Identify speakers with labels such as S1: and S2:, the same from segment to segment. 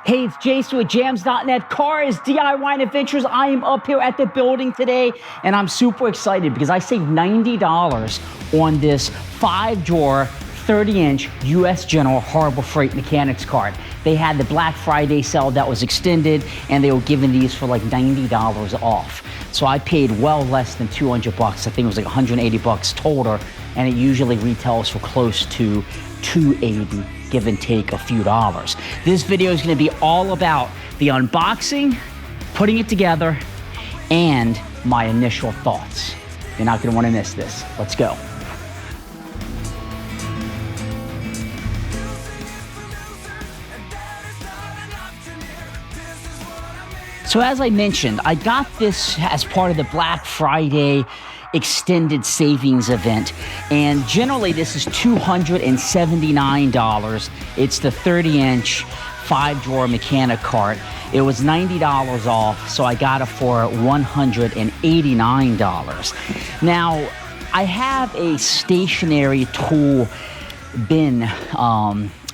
S1: Hey, it's Jason with jamzDOTnet, Cars, DIY, and Adventures. I am up here at the building today, and I'm super excited because I saved $90 on this 5-drawer, 30-inch U.S. General Harbor Freight mechanics cart. They had the Black Friday sale that was extended, and they were giving these for like $90 off. So I paid well less than 200 bucks. I think it was like 180 bucks total, and it usually retails for close to 280, give and take a few dollars. This video is going to be all about the unboxing, putting it together, and my initial thoughts. You're not going to want to miss this. Let's go. So as I mentioned, I got this as part of the Black Friday extended savings event, and generally this is $279. It's the 30-inch 5-drawer mechanic cart. It was $90 off, so I got it for $189. Now, I have a stationary tool bin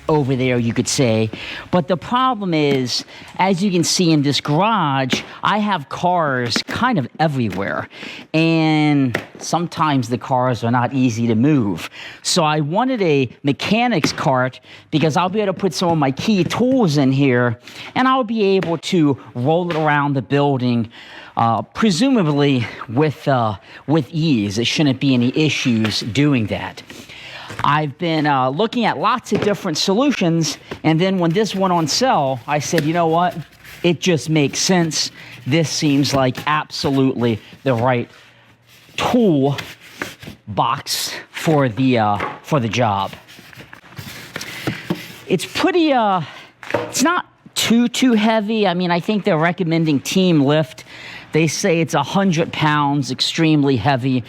S1: over there, you could say, but the problem is, as you can see in this garage, I have cars kind of everywhere, and sometimes the cars are not easy to move. So I wanted a mechanics cart because I'll be able to put some of my key tools in here, and I'll be able to roll it around the building, presumably with ease. There shouldn't be any issues doing that. I've been looking at lots of different solutions, and then when this went on sale, I said, you know what? It just makes sense. This seems like absolutely the right tool box for the job. It's pretty, it's not too heavy. I mean, I think they're recommending team lift. They say it's 100 pounds, extremely heavy.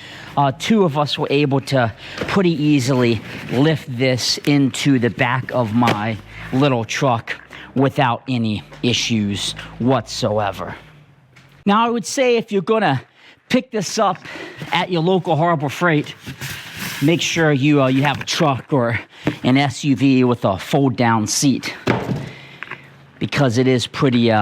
S1: Two of us were able to pretty easily lift this into the back of my little truck without any issues whatsoever. Now, I would say if you're gonna pick this up at your local Harbor Freight, make sure you have a truck or an SUV with a fold-down seat, because it is pretty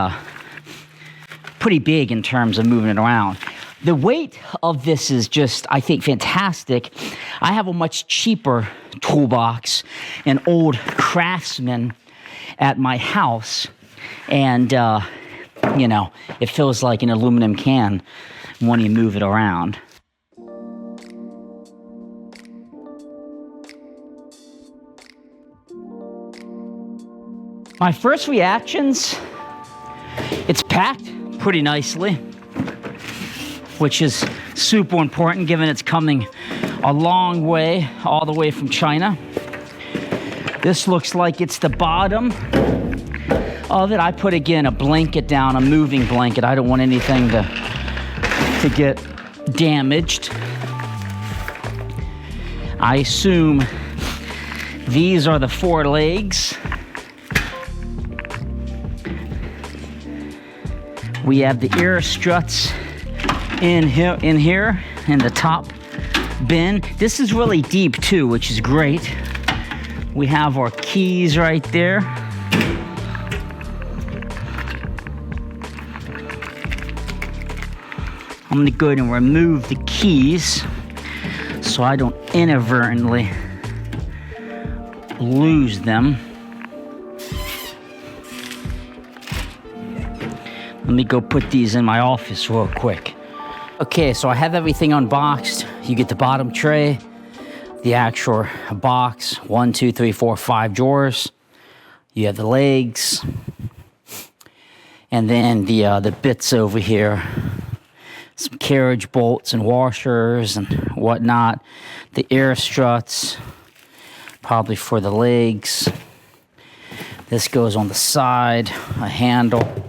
S1: big in terms of moving it around. The weight of this is just, I think, fantastic. I have a much cheaper toolbox, an old Craftsman at my house, and you know, it feels like an aluminum can when you move it around. My first reactions, it's packed pretty nicely, which is super important given it's coming a long way, all the way from China. This looks like it's the bottom of it. I put, again, a blanket down, a moving blanket. I don't want anything to get damaged. I assume these are the 4 legs. We have the ear struts in here in the top bin. This is really deep too, which is great. We have our keys right there. I'm gonna go ahead and remove the keys so I don't inadvertently lose them. Let me go put these in my office real quick. Okay, so I have everything unboxed. You get the bottom tray, the actual box, 1, 2, 3, 4, 5 drawers. You have the legs, and then the bits over here, some carriage bolts and washers and whatnot. The air struts, probably for the legs. This goes on the side, a handle.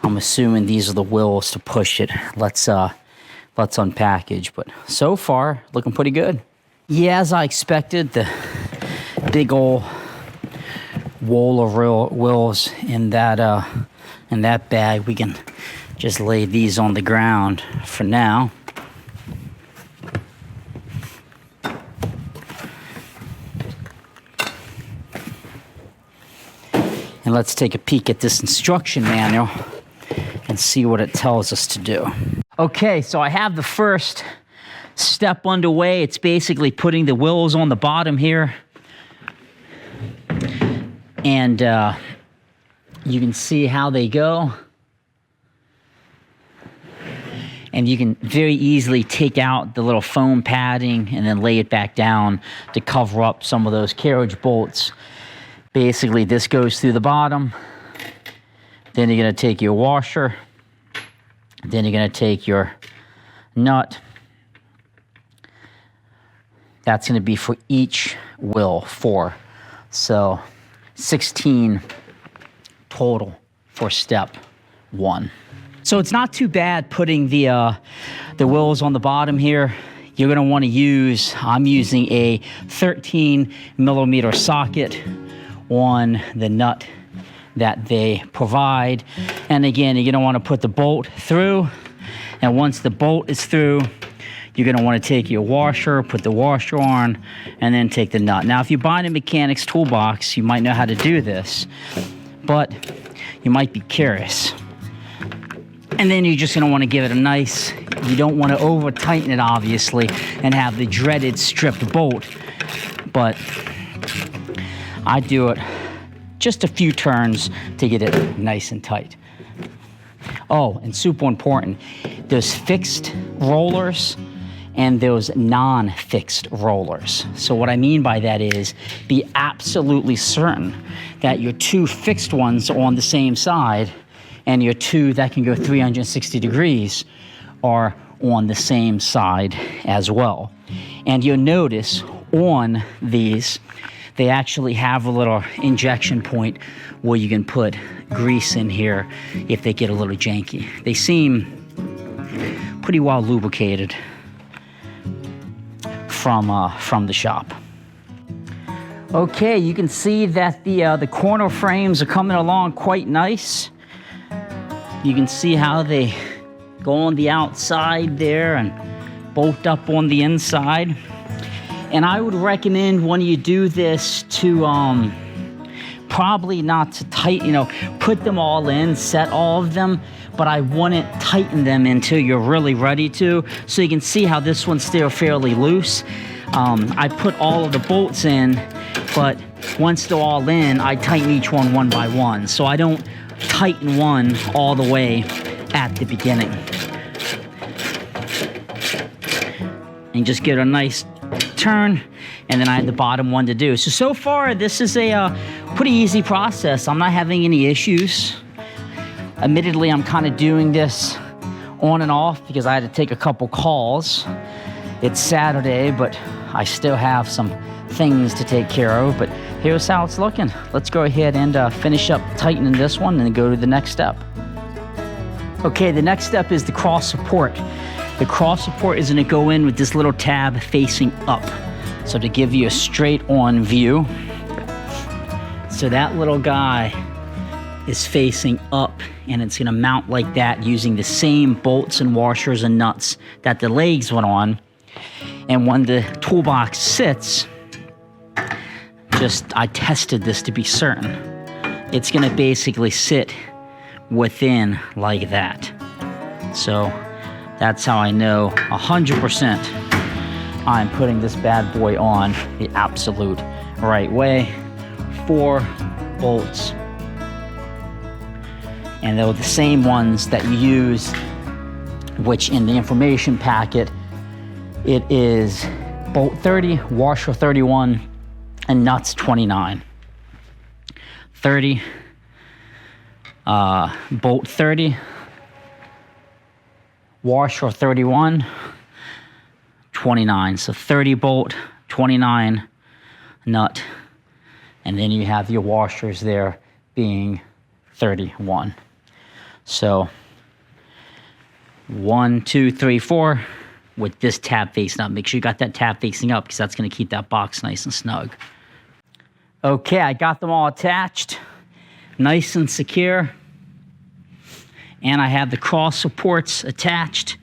S1: I'm assuming these are the wheels to push it. Let's unpackage, but so far, looking pretty good. Yeah, as I expected, the big old wall of wheels in that bag. We can just lay these on the ground for now. And let's take a peek at this instruction manual and see what it tells us to do. Okay, so I have the first step underway. It's basically putting the willows on the bottom here. And you can see how they go. And you can very easily take out the little foam padding and then lay it back down to cover up some of those carriage bolts. Basically, this goes through the bottom. Then you're going to take your washer. Then you're going to take your nut. That's going to be for each wheel, 4. So 16 total for step 1. So it's not too bad putting the willows on the bottom here. You're going to want to use, I'm using a 13 millimeter socket on the nut that they provide. And again, you're going to want to put the bolt through. And once the bolt is through, you're going to want to take your washer, put the washer on, and then take the nut. Now, if you buy a mechanic's toolbox, you might know how to do this, but you might be curious. And then you're just going to want to give it a nice, you don't want to over tighten it obviously and have the dreaded stripped bolt, but I do it just a few turns to get it nice and tight. Oh, and super important, those fixed rollers and those non-fixed rollers. So what I mean by that is be absolutely certain that your 2 fixed ones are on the same side and your 2 that can go 360 degrees are on the same side as well. And you'll notice on these, they actually have a little injection point where you can put grease in here if they get a little janky. They seem pretty well lubricated from the shop. Okay, you can see that the corner frames are coming along quite nice. You can see how they go on the outside there and bolt up on the inside. And I would recommend when you do this to probably not to put them all in, set all of them, but I wouldn't tighten them until you're really ready to. So you can see how this one's still fairly loose. I put all of the bolts in, but once they're all in, I tighten each one by one. So I don't tighten one all the way at the beginning. And just give it a nice turn, and then I have the bottom one to do. So far, this is a pretty easy process. I'm not having any issues. Admittedly, I'm kind of doing this on and off because I had to take a couple calls. It's Saturday, but I still have some things to take care of, but here's how it's looking. Let's go ahead and finish up tightening this one and then go to the next step. Okay, the next step is the cross support. The cross support is going to go in with this little tab facing up. So to give you a straight on view. So that little guy is facing up, and it's going to mount like that using the same bolts and washers and nuts that the legs went on. And when the toolbox sits, I tested this to be certain. It's going to basically sit within like that. So that's how I know 100% I'm putting this bad boy on the absolute right way. 4 bolts. And they're the same ones that you use, which in the information packet, it is bolt 30, washer 31, and nuts 29. 30, bolt 30, washer 31, 29. So 30 bolt, 29 nut, and then you have your washers there being 31. So 1, 2, 3, 4 with this tab facing up. Make sure you got that tab facing up because that's going to keep that box nice and snug. Okay, I got them all attached, nice and secure. And I have the cross supports attached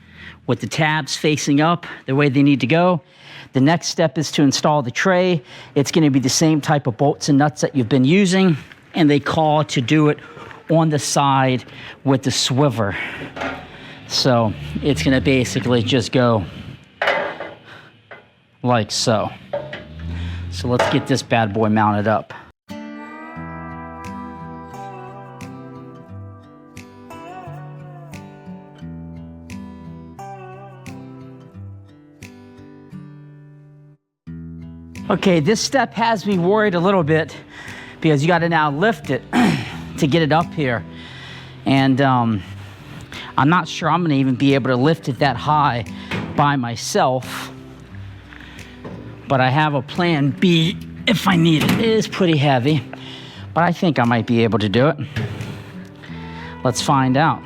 S1: with the tabs facing up the way they need to go. The next step is to install the tray. It's going to be the same type of bolts and nuts that you've been using. and they call to do it on the side with the swivel. So it's gonna basically just go like so. So let's get this bad boy mounted up. Okay, this step has me worried a little bit because you got to now lift it to get it up here. And I'm not sure I'm going to even be able to lift it that high by myself. But I have a plan B if I need it. It is pretty heavy, but I think I might be able to do it. Let's find out.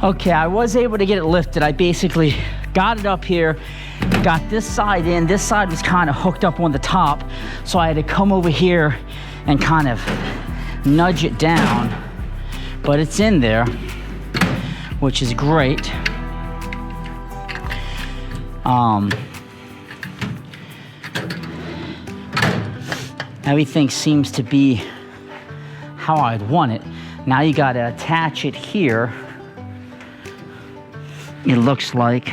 S1: Okay, I was able to get it lifted. I basically got it up here, got this side in. This side was kind of hooked up on the top, so I had to come over here and kind of nudge it down. But it's in there, which is great. Everything seems to be how I'd want it. Now you got to attach it here. It looks like,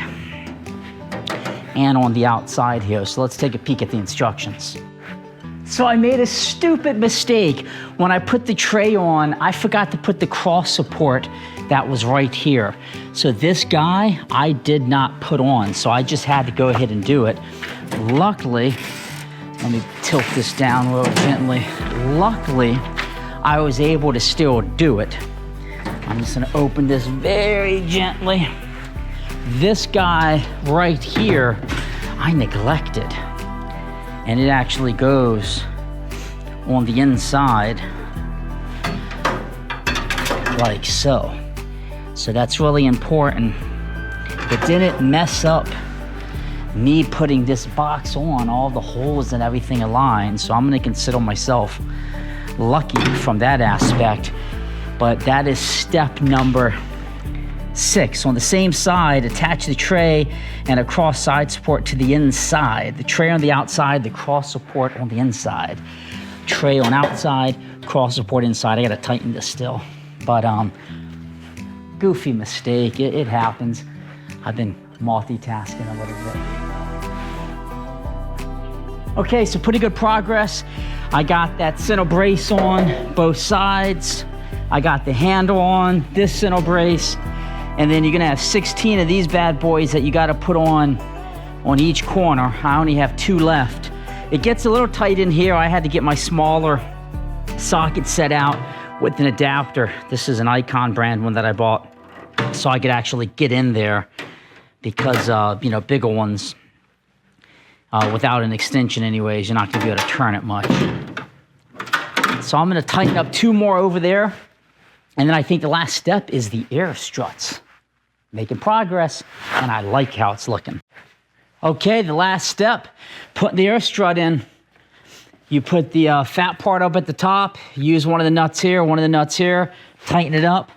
S1: and on the outside here. So let's take a peek at the instructions. So I made a stupid mistake. When I put the tray on, I forgot to put the cross support that was right here. So this guy, I did not put on, so I just had to go ahead and do it. Luckily, let me tilt this down real gently. Luckily, I was able to still do it. I'm just gonna open this very gently. This guy right here, I neglected. And it actually goes on the inside like so. So that's really important. It didn't mess up me putting this box on, all the holes and everything aligned. So I'm gonna consider myself lucky from that aspect. But that is step number 6. On the same side, attach the tray and a cross side support to the inside. The tray on the outside, the cross support on the inside. Tray on outside, cross support inside. I gotta tighten this still. But goofy mistake, it happens. I've been multitasking a little bit. Okay, so pretty good progress. I got that center brace on both sides. I got the handle on this center brace. And then you're gonna have 16 of these bad boys that you gotta put on each corner. I only have 2 left. It gets a little tight in here. I had to get my smaller socket set out with an adapter. This is an Icon brand one that I bought, so I could actually get in there because, you know, bigger ones, without an extension anyways, you're not gonna be able to turn it much. So I'm gonna tighten up 2 more over there. And then I think the last step is the air struts. Making progress, and I like how it's looking. Okay, the last step, put the air strut in. You put the fat part up at the top, use one of the nuts here, one of the nuts here, tighten it up,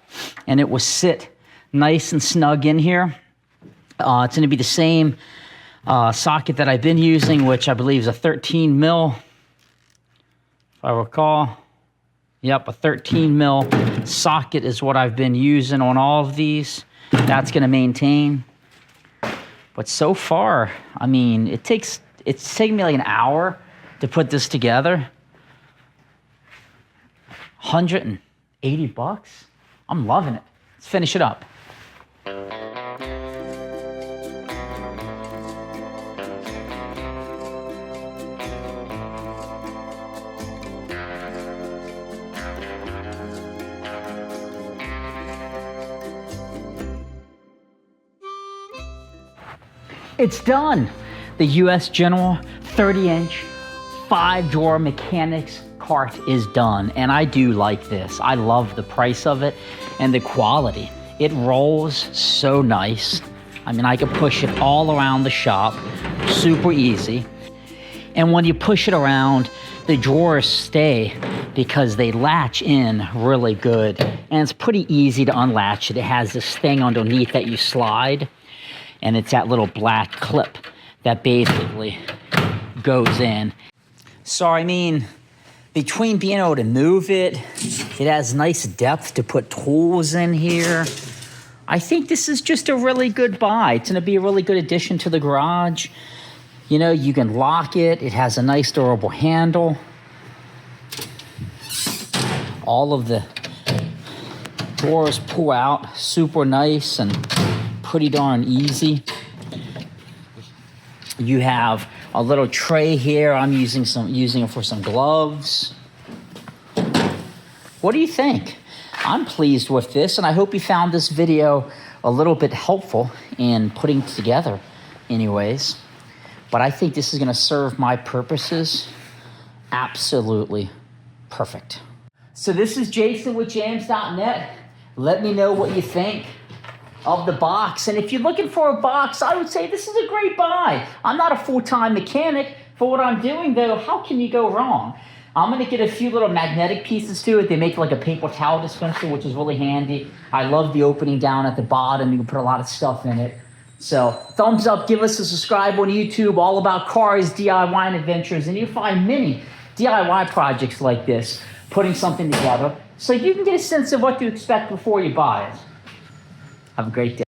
S1: and it will sit nice and snug in here. It's gonna be the same socket that I've been using, which I believe is a 13 mil, if I recall. Yep, a 13 mil socket is what I've been using on all of these. That's gonna maintain. But so far, I mean, it's taken me like an hour to put this together. 180 bucks? I'm loving it. Let's finish it up. It's done. The US General 30-inch 5-drawer mechanics cart is done, and I do like this. I love the price of it and the quality. It rolls so nice. I mean, I could push it all around the shop, super easy. And when you push it around, the drawers stay because they latch in really good, and it's pretty easy to unlatch it. It has this thing underneath that you slide, and it's that little black clip that basically goes in. So I mean, between being able to move it, it has nice depth to put tools in here. I think this is just a really good buy. It's gonna be a really good addition to the garage. You know, you can lock it. It has a nice durable handle. All of the doors pull out super nice and pretty darn easy. You have a little tray here. I'm using it for some gloves. What do you think? I'm pleased with this, and I hope you found this video a little bit helpful in putting it together anyways. But I think this is gonna serve my purposes absolutely perfect. So this is Jason with jamzDOTnet. Let me know what you think of the box. And if you're looking for a box, I would say this is a great buy. I'm not a full-time mechanic. For what I'm doing though, how can you go wrong? I'm gonna get a few little magnetic pieces to it. They make like a paper towel dispenser, which is really handy. I love the opening down at the bottom. You can put a lot of stuff in it. So thumbs up, give us a subscribe on YouTube, all about cars, DIY, and adventures. And you'll find many DIY projects like this, putting something together, so you can get a sense of what to expect before you buy it. Have a great day.